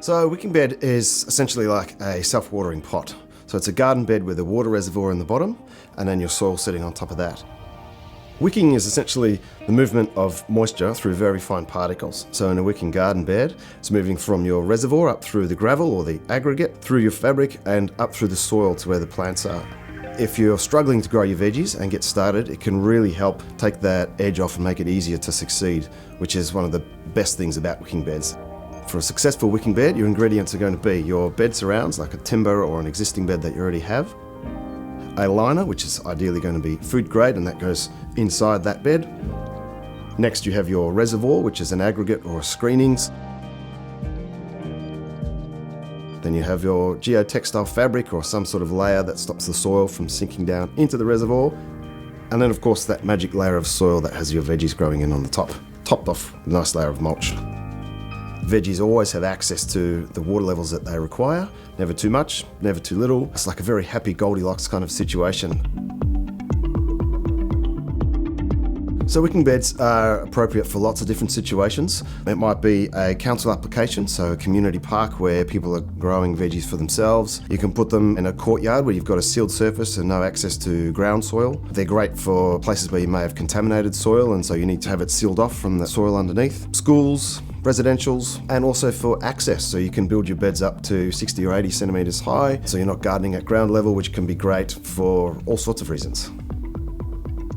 So a wicking bed is essentially like a self-watering pot. So it's a garden bed with a water reservoir in the bottom and then your soil sitting on top of that. Wicking is essentially the movement of moisture through very fine particles. So in a wicking garden bed, it's moving from your reservoir up through the gravel or the aggregate, through your fabric and up through the soil to where the plants are. If you're struggling to grow your veggies and get started, it can really help take that edge off and make it easier to succeed, which is one of the best things about wicking beds. For a successful wicking bed, your ingredients are going to be your bed surrounds, like a timber or an existing bed that you already have, a liner, which is ideally going to be food grade, and that goes inside that bed. Next, you have your reservoir, which is an aggregate or screenings. Then you have your geotextile fabric or some sort of layer that stops the soil from sinking down into the reservoir. And then, of course, that magic layer of soil that has your veggies growing in on the top, topped off with a nice layer of mulch. Veggies always have access to the water levels that they require, never too much, never too little. It's like a very happy Goldilocks kind of situation. So wicking beds are appropriate for lots of different situations. It might be a council application, so a community park where people are growing veggies for themselves. You can put them in a courtyard where you've got a sealed surface and no access to ground soil. They're great for places where you may have contaminated soil and so you need to have it sealed off from the soil underneath. Schools, residentials, and also for access, so you can build your beds up to 60 or 80 centimetres high, so you're not gardening at ground level, which can be great for all sorts of reasons.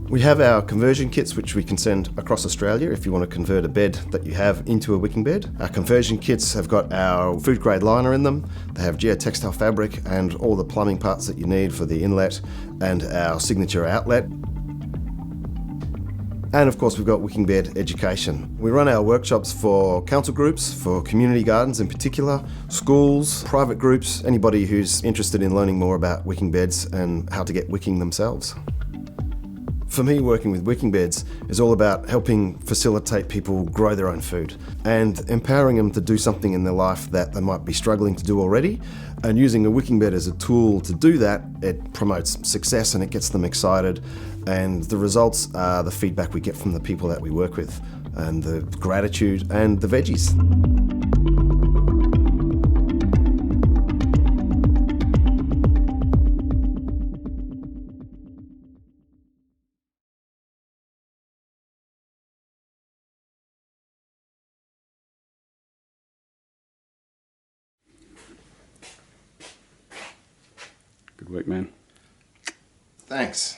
We have our conversion kits, which we can send across Australia if you want to convert a bed that you have into a wicking bed. Our conversion kits have got our food grade liner in them. They have geotextile fabric and all the plumbing parts that you need for the inlet and our signature outlet. And of course, we've got wicking bed education. We run our workshops for council groups, for community gardens in particular, schools, private groups, anybody who's interested in learning more about wicking beds and how to get wicking themselves. For me, working with wicking beds is all about helping facilitate people grow their own food and empowering them to do something in their life that they might be struggling to do already. And using a wicking bed as a tool to do that, it promotes success and it gets them excited. And the results are the feedback we get from the people that we work with and the gratitude and the veggies. Good work, man. Thanks.